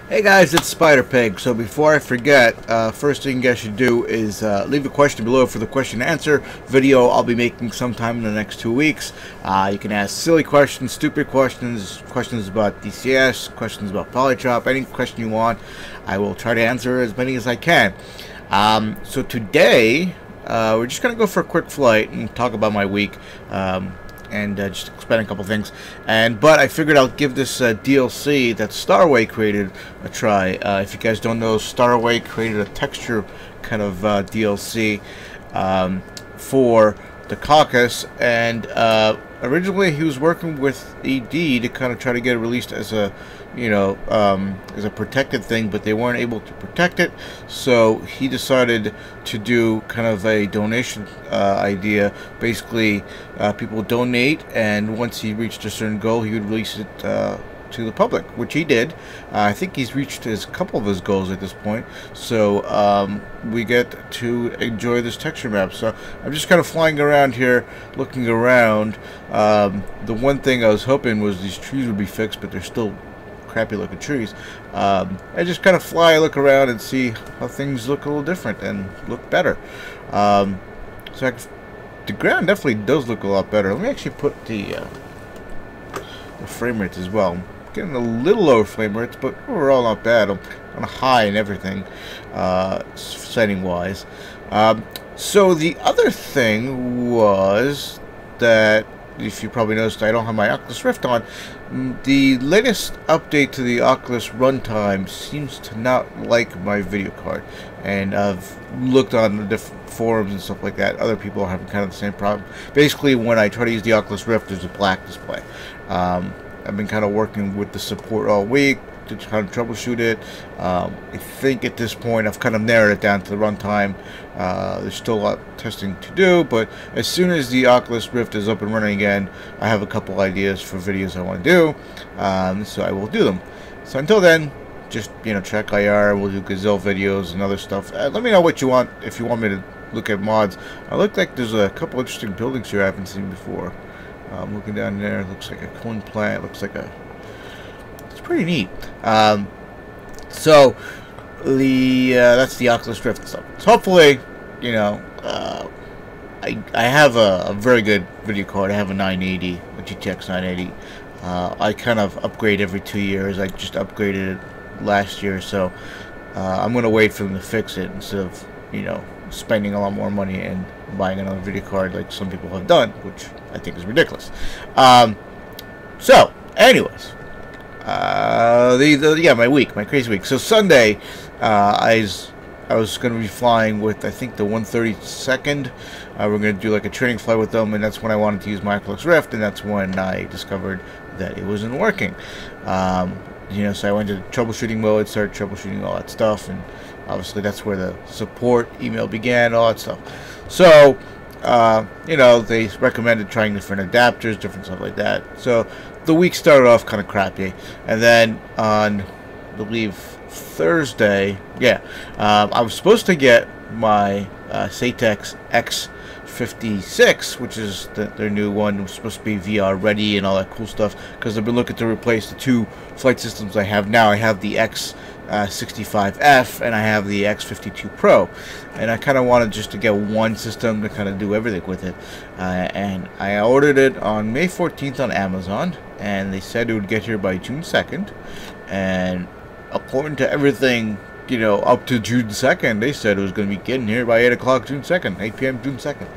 Hey guys, it's Spider Pig. So before I forget, first thing you guys should do is leave a question below for the question and answer video I'll be making sometime in the next 2 weeks. You can ask silly questions, stupid questions, questions about DCS, questions about polychop, any question you want. I will try to answer as many as I can. So today, we're just going to go for a quick flight and talk about my week. And just explain a couple things, but I figured I'll give this DLC that Starway created a try. If you guys don't know, Starway created a texture kind of DLC for the Caucus, and originally he was working with ED to kind of try to get it released as a, as a protected thing, but they weren't able to protect it, so he decided to do kind of a donation idea. Basically, people donate, and once he reached a certain goal, he would release it to the public, which he did. I think he's reached a couple of his goals at this point, so we get to enjoy this texture map. So I'm just kind of flying around here, looking around. The one thing I was hoping was these trees would be fixed, but they're still crappy looking trees. I just kind of fly, look around, and see how things look a little different and look better. The ground definitely does look a lot better. Let me actually put the frame rates as well. I'm getting a little lower frame rates, but overall not bad. I'm on a high and everything, setting wise. So the other thing was that, if you probably noticed, I don't have my Oculus Rift on. The latest update to the Oculus runtime seems to not like my video card, and I've looked on the different forums and stuff like that. Other people are having kind of the same problem. Basically, when I try to use the Oculus Rift, there's a black display. I've been kind of working with the support all week to try to troubleshoot it. I think at this point I've kind of narrowed it down to the runtime. There's still a lot of testing to do, but as soon as the Oculus Rift is up and running again, I have a couple ideas for videos I want to do, so I will do them. So until then, just check IR. We'll do gazelle videos and other stuff. Let me know what you want, if you want me to look at mods. I look like there's a couple interesting buildings here I haven't seen before. Looking down there, looks like a cone plant. Looks like it's pretty neat. So that's the Oculus Rift stuff. So hopefully, I have a very good video card. I have a 980, a GTX 980. I kind of upgrade every 2 years. I just upgraded it last year, so I'm gonna wait for them to fix it instead of spending a lot more money and buying another video card like some people have done, which I think is ridiculous. So anyways, my crazy week. So Sunday, I was going to be flying with, I think, the 132nd. We're going to do like a training flight with them, and that's when I wanted to use my Oculus Rift, and that's when I discovered that it wasn't working. So I went to troubleshooting mode, started troubleshooting all that stuff, and obviously that's where the support email began, all that stuff. So, they recommended trying different adapters, different stuff like that. So the week started off kind of crappy, and then on, I believe, Thursday, I was supposed to get my Satex X56, which is their new one. It was supposed to be VR ready and all that cool stuff, because I've been looking to replace the two flight systems I have now. I have the X65F and I have the X52 Pro, and I kind of wanted just to get one system to kind of do everything with it, and I ordered it on May 14th on Amazon, and they said it would get here by June 2nd, and according to everything, up to June 2nd, they said it was going to be getting here by 8 o'clock June 2nd, 8 p.m. June 2nd.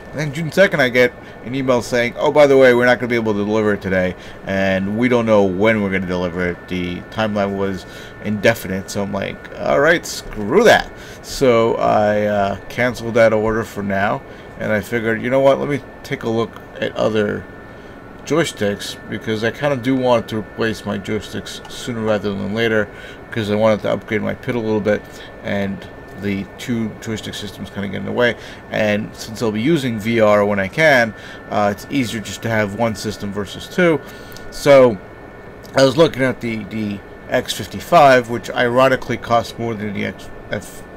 And then June 2nd, I get an email saying, oh, by the way, we're not going to be able to deliver it today, and we don't know when we're going to deliver it. The timeline was indefinite, so I'm like, all right, screw that. So I canceled that order for now, and I figured, you know what, let me take a look at other joysticks, because I kind of do want to replace my joysticks sooner rather than later, because I wanted to upgrade my pit a little bit, and the two joystick systems kind of get in the way, and since I'll be using VR when I can, it's easier just to have one system versus two. So I was looking at the X55, which ironically costs more than the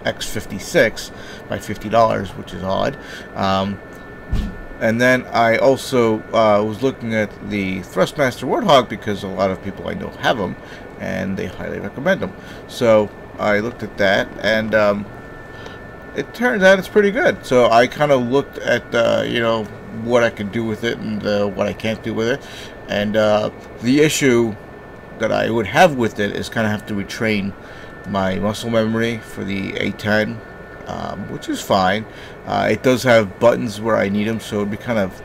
X56 by $50, which is odd. And then I also was looking at the Thrustmaster Warthog, because a lot of people I know have them, and they highly recommend them. So I looked at that, and it turns out it's pretty good. So I kind of looked at you know, what I can do with it and what I can't do with it, and the issue that I would have with it is kind of have to retrain my muscle memory for the A10, which is fine. It does have buttons where I need them, so it'd be kind of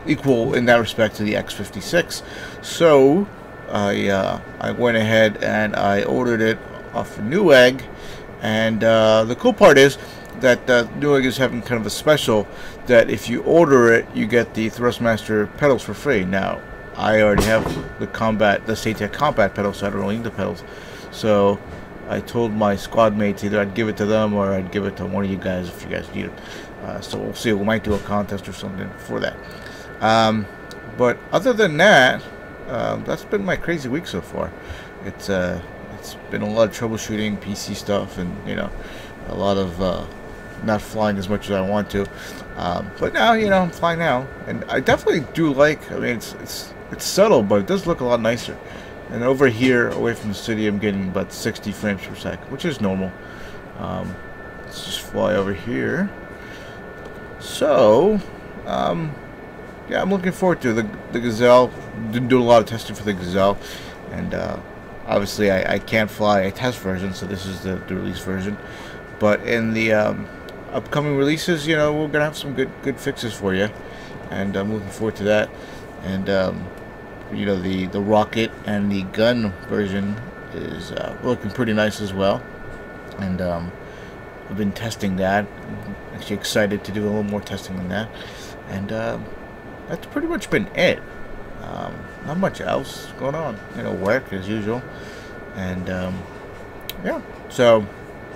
equal in that respect to the X56. So I went ahead and I ordered it off of Newegg, and the cool part is that Newegg is having kind of a special that if you order it, you get the Thrustmaster pedals for free. Now, I already have the SATEC Combat pedals, so I don't really need the pedals. So I told my squad mates either I'd give it to them or I'd give it to one of you guys if you guys need it. So we'll see. We might do a contest or something for that. But other than that, that's been my crazy week so far. It's been a lot of troubleshooting, PC stuff, and you know, a lot of not flying as much as I want to. But now, you know, I'm flying now, and I definitely do like. I mean, it's subtle, but it does look a lot nicer. And over here, away from the city, I'm getting about 60 frames per second, which is normal. Let's just fly over here. So, yeah, I'm looking forward to the Gazelle. Didn't do a lot of testing for the Gazelle, and obviously I can't fly a test version, so this is the release version. But in the upcoming releases, you know, we're gonna have some good fixes for you, and I'm looking forward to that. And you know, the rocket and the gun version is looking pretty nice as well, and I've been testing that. I'm actually excited to do a little more testing than that, and that's pretty much been it. Not much else going on, you know, work as usual, and yeah. So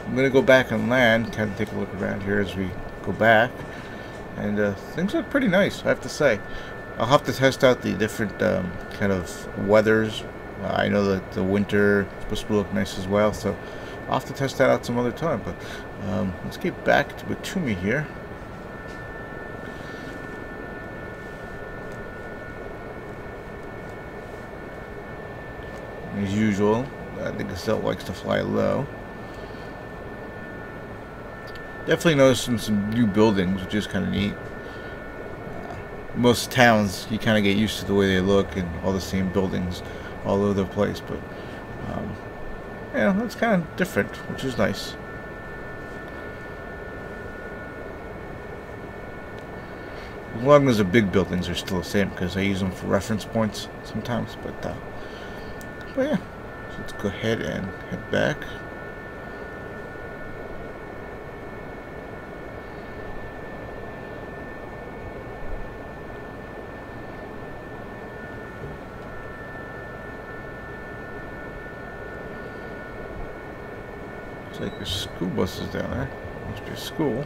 I'm gonna go back and land, kind of take a look around here as we go back, and things look pretty nice, I have to say. I'll have to test out the different kind of weathers. I know that the winter is supposed to look nice as well, so I'll have to test that out some other time. But let's get back to Batumi here. As usual, I think Gazelle likes to fly low. Definitely noticing some new buildings, which is kind of neat. Most towns, you kind of get used to the way they look and all the same buildings all over the place, but you know, it's kind of different, which is nice. As long as the big buildings are still the same, because I use them for reference points sometimes. But yeah, so let's go ahead and head back. Looks like there's school buses down there. Must be a school.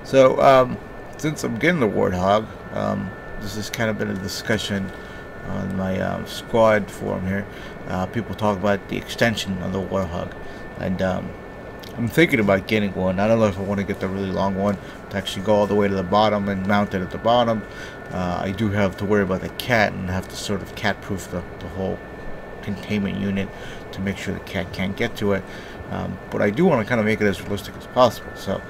So, since I'm getting the Warthog, this has kind of been a discussion on my squad forum here. People talk about the extension of the Warthog, and I'm thinking about getting one. I don't know if I want to get the really long one to actually go all the way to the bottom and mount it at the bottom. I do have to worry about the cat and have to sort of cat-proof the whole containment unit to make sure the cat can't get to it. But I do want to kind of make it as realistic as possible. So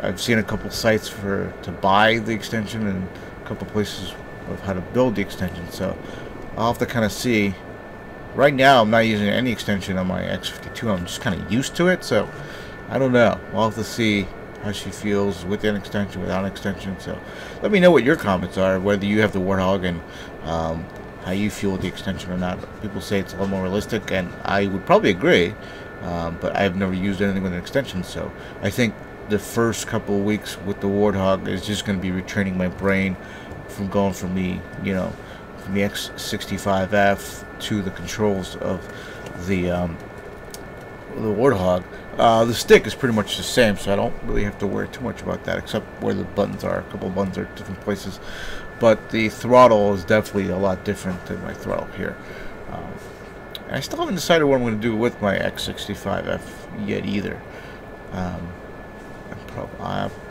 I've seen a couple sites to buy the extension and a couple places of how to build the extension. So I'll have to kind of see. Right now I'm not using any extension on my X52. I'm just kind of used to it. So I don't know. I'll have to see how she feels with an extension, without an extension. So let me know what your comments are, whether you have the Warthog and how you feel with the extension or not. People say it's a lot more realistic, and I would probably agree, but I've never used anything with an extension. So I think the first couple of weeks with the Warthog is just going to be retraining my brain from going from the, you know, from the X65F to the controls of the the Warthog. The stick is pretty much the same, so I don't really have to worry too much about that, except where the buttons are. A couple of buttons are different places, but the throttle is definitely a lot different than my throttle here. And I still haven't decided what I'm going to do with my X65F yet either. I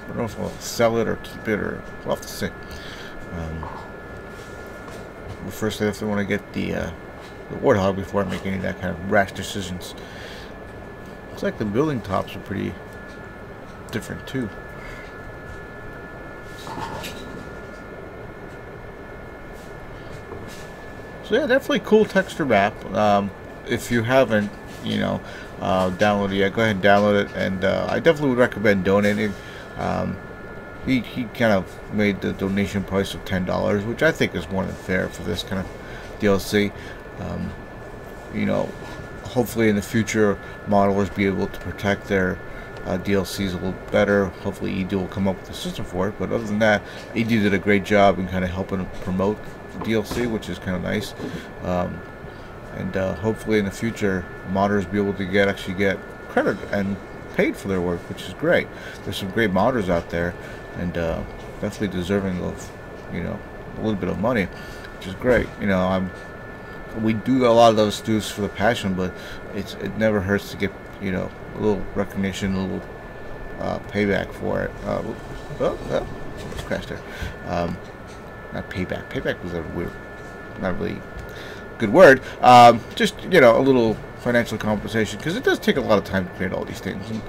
don't know if I'll sell it or keep it, or we'll have to see. But first, I definitely want to get the Warthog before I make any of that kind of rash decisions. Looks like the building tops are pretty different too. So yeah, definitely cool texture map. If you haven't, downloaded it yet, go ahead and download it. And I definitely would recommend donating. He kind of made the donation price of $10, which I think is more than fair for this kind of DLC. Hopefully in the future, modelers be able to protect their DLCs a little better. Hopefully ED will come up with a system for it. But other than that, ED did a great job in kind of helping promote the DLC, which is kind of nice. And hopefully in the future, modders be able to actually get credit and paid for their work, which is great. There's some great modders out there, and definitely deserving of, a little bit of money, which is great. We do a lot of those dues for the passion, but it never hurts to get, a little recognition, a little payback for it. Let's crash there. Not payback. Payback was a weird, not really good word. Just a little financial compensation, because it does take a lot of time to create all these things, and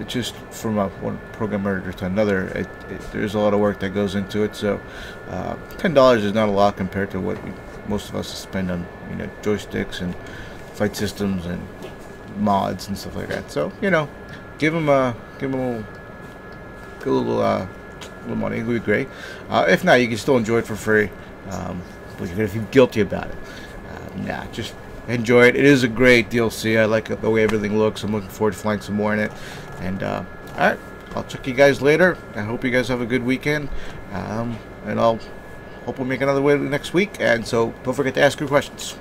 it's just from one program editor to another. There's a lot of work that goes into it. So $10 is not a lot compared to what most of us spend on joysticks and fight systems and mods and stuff like that. So give them a little money. It would be great. If not, you can still enjoy it for free. But you're gonna feel guilty about it. Nah, just enjoy it. It is a great DLC. I like the way everything looks. I'm looking forward to flying some more in it. And alright, I'll check you guys later. I hope you guys have a good weekend. And I'll hope we'll make another video next week. And so don't forget to ask your questions.